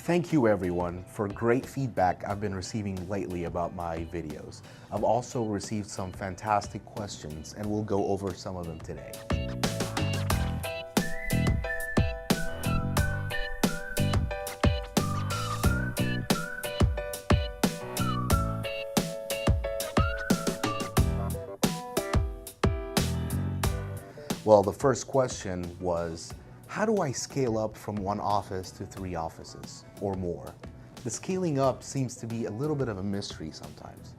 Thank you everyone for great feedback I've been receiving lately about my videos. I've also received some fantastic questions and we'll go over some of them today. Well, the first question was, how do I scale up from one office to 3 offices or more? The scaling up seems to be a little bit of a mystery sometimes.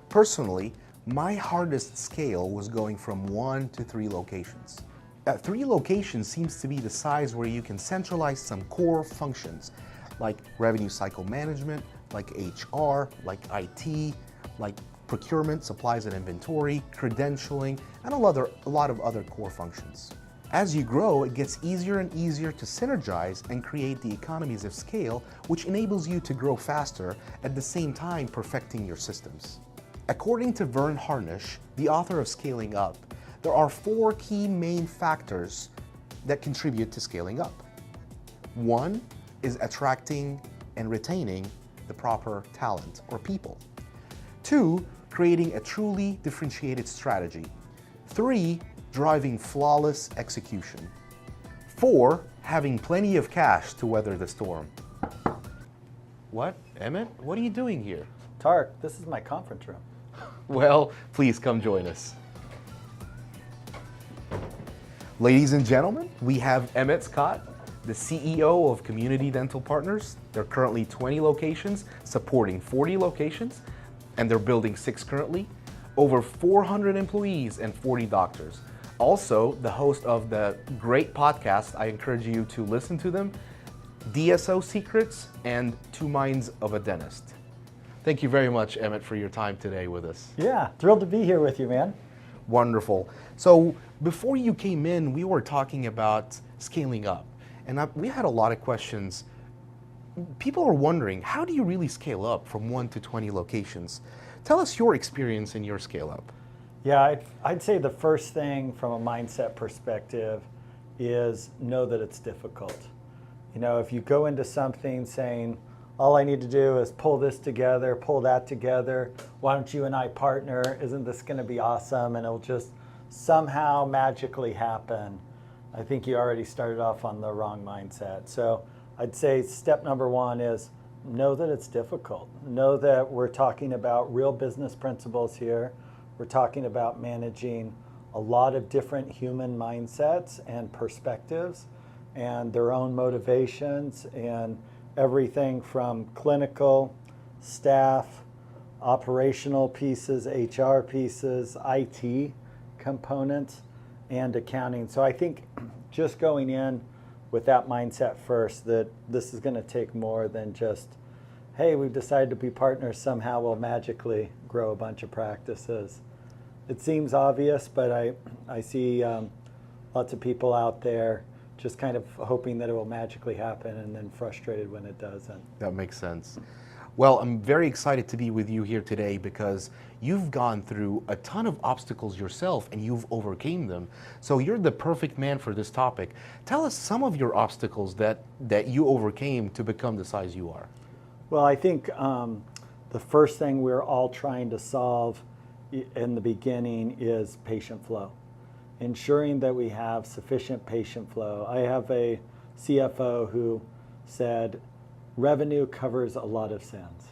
Personally, my hardest scale was going from 1 to 3 locations. 3 locations seems to be the size where you can centralize some core functions like revenue cycle management, like HR, like IT, like procurement, supplies and inventory, credentialing, and a lot of other core functions. As you grow, it gets easier and easier to synergize and create the economies of scale, which enables you to grow faster, at the same time perfecting your systems. According to Vern Harnish, the author of Scaling Up, there are 4 key main factors that contribute to scaling up. 1 is attracting and retaining the proper talent or people. 2, creating a truly differentiated strategy. 3, driving flawless execution. 4, having plenty of cash to weather the storm. What, Emmett? What are you doing here? Tarek, this is my conference room. Well, please come join us. Ladies and gentlemen, we have Emmet Scott, the CEO of Community Dental Partners. There are currently 20 locations, supporting 40 locations, and they're building 6 currently. Over 400 employees and 40 doctors. Also, the host of the great podcast, I encourage you to listen to them, DSO Secrets and 2 Minds of a Dentist. Thank you very much, Emmett, for your time today with us. Yeah, thrilled to be here with you, man. Wonderful. So before you came in, we were talking about scaling up, and we had a lot of questions. People are wondering, how do you really scale up from 1 to 20 locations? Tell us your experience in your scale up. Yeah, I'd say the first thing from a mindset perspective is know that it's difficult. You know, if you go into something saying, all I need to do is pull this together, pull that together, why don't you and I partner, isn't this gonna be awesome, and it'll just somehow magically happen, I think you already started off on the wrong mindset. So I'd say step number 1 is know that it's difficult. Know that we're talking about real business principles here. We're talking about managing a lot of different human mindsets and perspectives and their own motivations, and everything from clinical, staff, operational pieces, HR pieces, IT components, and accounting. So I think just going in with that mindset first, that this is going to take more than just, hey, we've decided to be partners, somehow we'll magically grow a bunch of practices. It seems obvious, but I see lots of people out there just kind of hoping that it will magically happen and then frustrated when it doesn't. That makes sense. Well, I'm very excited to be with you here today because you've gone through a ton of obstacles yourself and you've overcame them. So you're the perfect man for this topic. Tell us some of your obstacles that you overcame to become the size you are. Well, I think the first thing we're all trying to solve in the beginning is patient flow. Ensuring that we have sufficient patient flow. I have a CFO who said, revenue covers a lot of sins.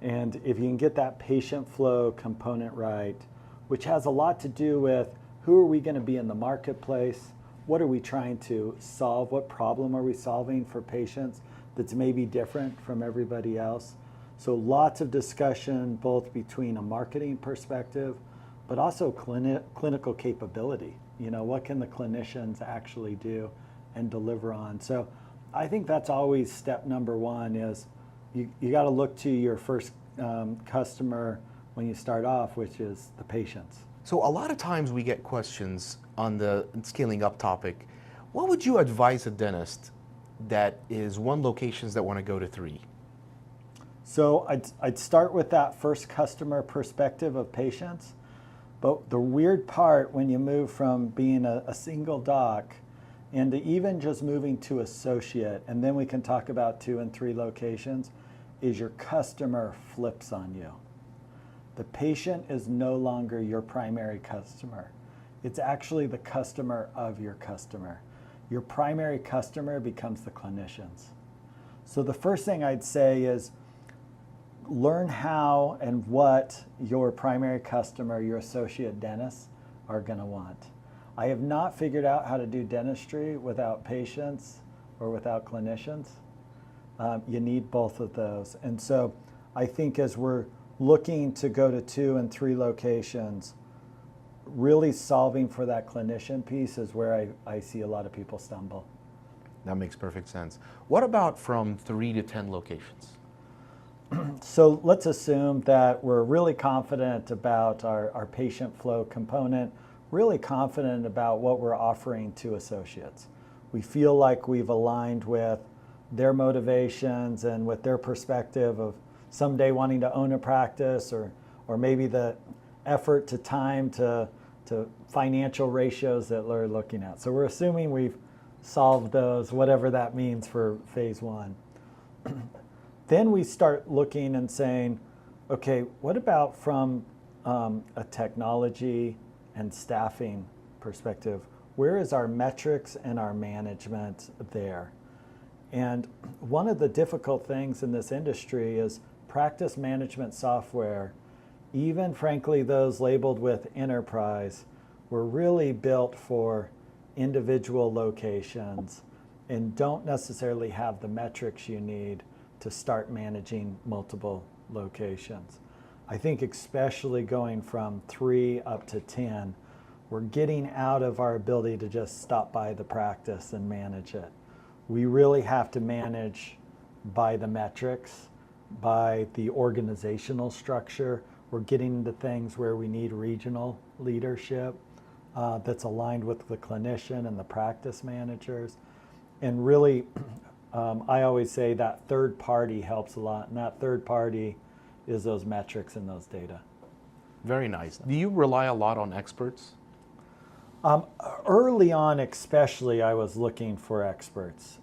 And if you can get that patient flow component right, which has a lot to do with who are we going to be in the marketplace, what are we trying to solve, what problem are we solving for patients that's maybe different from everybody else. So lots of discussion both between a marketing perspective, but also clinical capability. You know, what can the clinicians actually do and deliver on? So I think that's always step number 1 is you got to look to your first customer when you start off, which is the patients. So a lot of times we get questions on the scaling up topic. What would you advise a dentist that is 1 locations that want to go to 3? So I'd start with that first customer perspective of patients. But the weird part when you move from being a single doc and to even just moving to associate, and then we can talk about 2 and 3 locations, is your customer flips on you. The patient is no longer your primary customer. It's actually the customer of your customer. Your primary customer becomes the clinicians. So the first thing I'd say is learn how and what your primary customer, your associate dentists, are going to want. I have not figured out how to do dentistry without patients or without clinicians. You need both of those. And so I think as we're looking to go to 2 and 3 locations, really solving for that clinician piece is where I see a lot of people stumble. That makes perfect sense. What about from 3 to 10 locations? So let's assume that we're really confident about our patient flow component, really confident about what we're offering to associates. We feel like we've aligned with their motivations and with their perspective of someday wanting to own a practice, or maybe the effort to time to financial ratios that we're looking at. So we're assuming we've solved those, whatever that means for phase 1. Then we start looking and saying, okay, what about from a technology and staffing perspective? Where is our metrics and our management there? And one of the difficult things in this industry is practice management software, even frankly those labeled with enterprise, were really built for individual locations and don't necessarily have the metrics you need to start managing multiple locations. I think especially going from 3 up to 10, we're getting out of our ability to just stop by the practice and manage it. We really have to manage by the metrics, by the organizational structure. We're getting into things where we need regional leadership that's aligned with the clinician and the practice managers. And really, I always say that third party helps a lot, and that third party is those metrics and those data. Very nice. Do you rely a lot on experts? Early on especially, I was looking for experts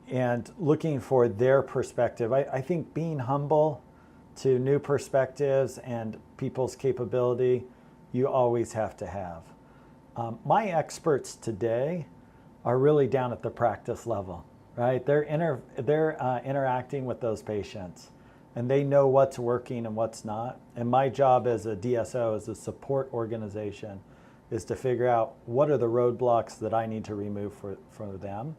and looking for their perspective. I think being humble to new perspectives and people's capability, you always have to have. My experts today are really down at the practice level, right? They're interacting with those patients, and they know what's working and what's not. And my job as a DSO, as a support organization, is to figure out what are the roadblocks that I need to remove for them.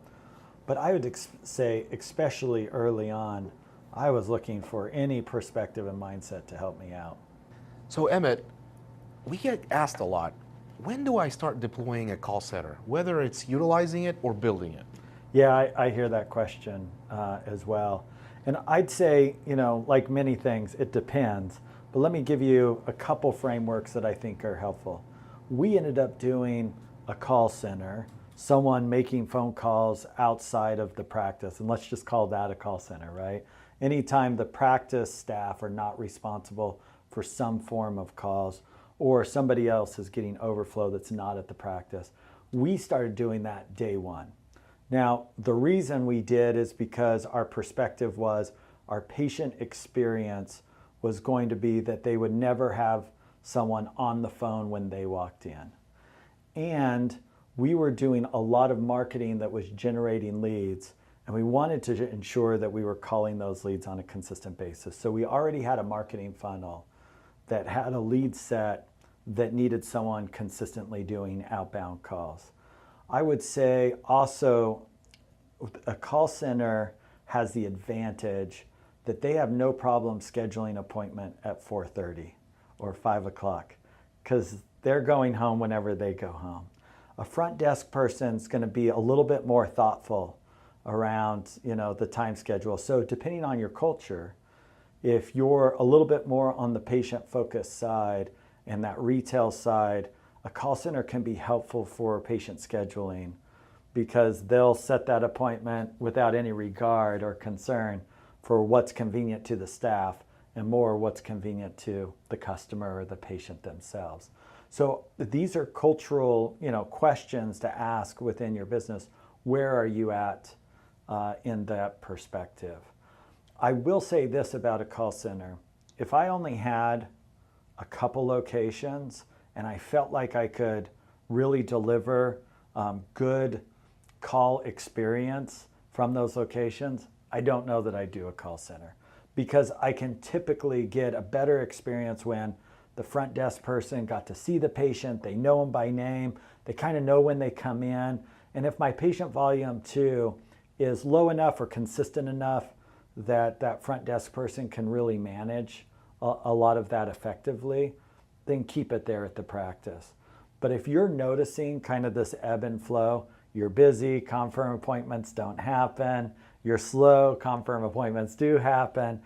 But I would say, especially early on, I was looking for any perspective and mindset to help me out. So Emmet, we get asked a lot, when do I start deploying a call center, whether it's utilizing it or building it? Yeah, I hear that question as well. And I'd say, like many things, it depends. But let me give you a couple frameworks that I think are helpful. We ended up doing a call center, someone making phone calls outside of the practice, and let's just call that a call center, right? Anytime the practice staff are not responsible for some form of calls, or somebody else is getting overflow that's not at the practice, we started doing that day 1. Now, the reason we did is because our perspective was our patient experience was going to be that they would never have someone on the phone when they walked in. And we were doing a lot of marketing that was generating leads, and we wanted to ensure that we were calling those leads on a consistent basis. So we already had a marketing funnel that had a lead set that needed someone consistently doing outbound calls. I would say also a call center has the advantage that they have no problem scheduling an appointment at 4:30 or 5 o'clock because they're going home whenever they go home. A front desk person's going to be a little bit more thoughtful around the time schedule. So depending on your culture, if you're a little bit more on the patient focused side and that retail side, a call center can be helpful for patient scheduling because they'll set that appointment without any regard or concern for what's convenient to the staff and more what's convenient to the customer or the patient themselves. So these are cultural, questions to ask within your business. Where are you at in that perspective? I will say this about a call center. If I only had a couple locations and I felt like I could really deliver good call experience from those locations, I don't know that I'd do a call center, because I can typically get a better experience when the front desk person got to see the patient, they know them by name, they kind of know when they come in, and if my patient volume too is low enough or consistent enough that that front desk person can really manage a lot of that effectively, then keep it there at the practice. But if you're noticing kind of this ebb and flow, you're busy, confirm appointments don't happen, you're slow, confirm appointments do happen,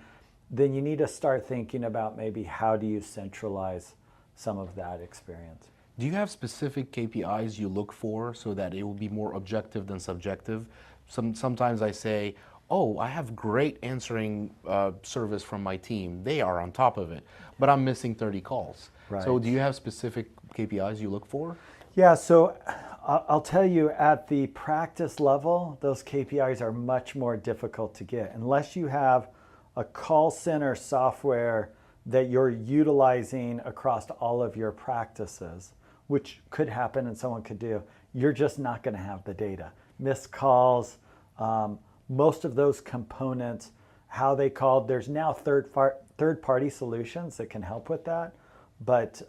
then you need to start thinking about maybe how do you centralize some of that experience. Do you have specific KPIs you look for so that it will be more objective than subjective? Sometimes I say, oh, I have great answering service from my team. They are on top of it, but I'm missing 30 calls. Right. So do you have specific KPIs you look for? Yeah, so I'll tell you, at the practice level, those KPIs are much more difficult to get unless you have a call center software that you're utilizing across all of your practices, which could happen and someone could do. You're just not going to have the data. Missed calls, most of those components, how they called. There's now third-party solutions that can help with that, but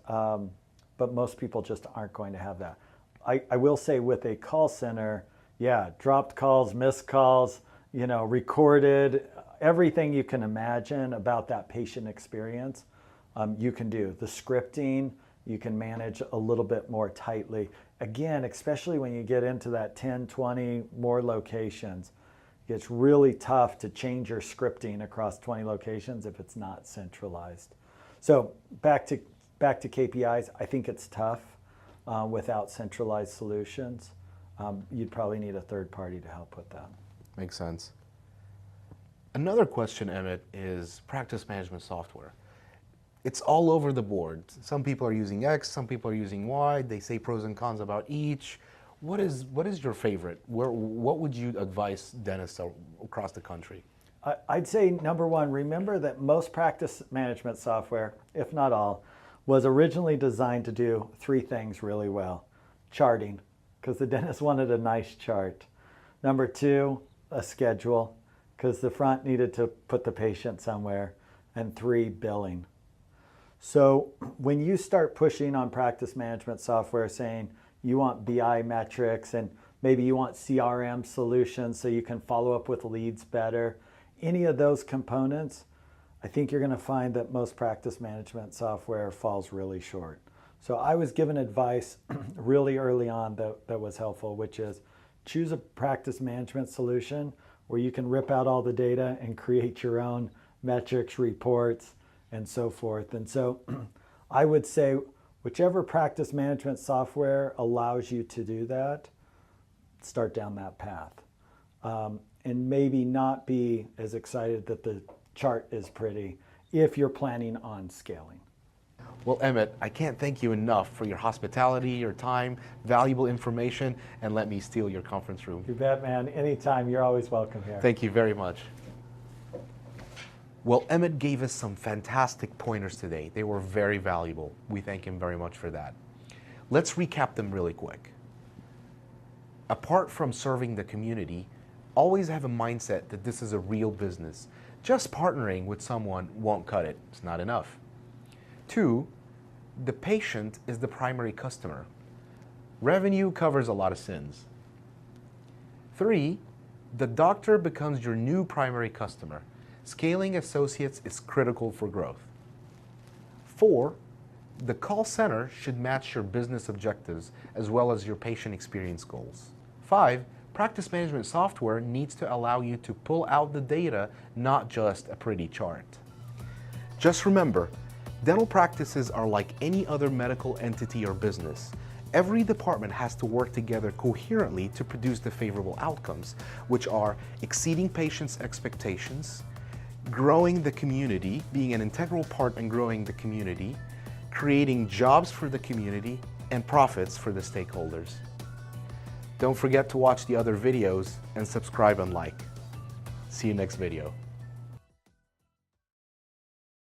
most people just aren't going to have that. I will say with a call center, yeah, dropped calls, missed calls, recorded, everything you can imagine about that patient experience, you can do. The scripting, you can manage a little bit more tightly. Again, especially when you get into that 10, 20 more locations, it's really tough to change your scripting across 20 locations if it's not centralized. So back to KPIs, I think it's tough without centralized solutions. You'd probably need a third party to help with that. Makes sense. Another question, Emmet, is practice management software. It's all over the board. Some people are using X, some people are using Y. They say pros and cons about each. What is your favorite? What would you advise dentists across the country? I'd say number one, remember that most practice management software, if not all, was originally designed to do three things really well. Charting, because the dentist wanted a nice chart. Number two, a schedule, because the front needed to put the patient somewhere. And three, billing. So when you start pushing on practice management software saying you want BI metrics and maybe you want CRM solutions so you can follow up with leads better, any of those components, I think you're going to find that most practice management software falls really short. So I was given advice really early on that was helpful, which is choose a practice management solution where you can rip out all the data and create your own metrics, reports, and so forth. And so I would say whichever practice management software allows you to do that, start down that path. And maybe not be as excited that the chart is pretty if you're planning on scaling. Well, Emmet, I can't thank you enough for your hospitality, your time, valuable information, and let me steal your conference room. You bet, man. Anytime. You're always welcome here. Thank you very much. Well, Emmet gave us some fantastic pointers today. They were very valuable. We thank him very much for that. Let's recap them really quick. Apart from serving the community, always have a mindset that this is a real business. Just partnering with someone won't cut it. It's not enough. 2, the patient is the primary customer. Revenue covers a lot of sins. 3, the doctor becomes your new primary customer. Scaling associates is critical for growth. 4, the call center should match your business objectives as well as your patient experience goals. 5, practice management software needs to allow you to pull out the data, not just a pretty chart. Just remember, dental practices are like any other medical entity or business. Every department has to work together coherently to produce the favorable outcomes, which are exceeding patients' expectations, growing the community, being an integral part in growing the community, creating jobs for the community and profits for the stakeholders. Don't forget to watch the other videos and subscribe and like. See you next video.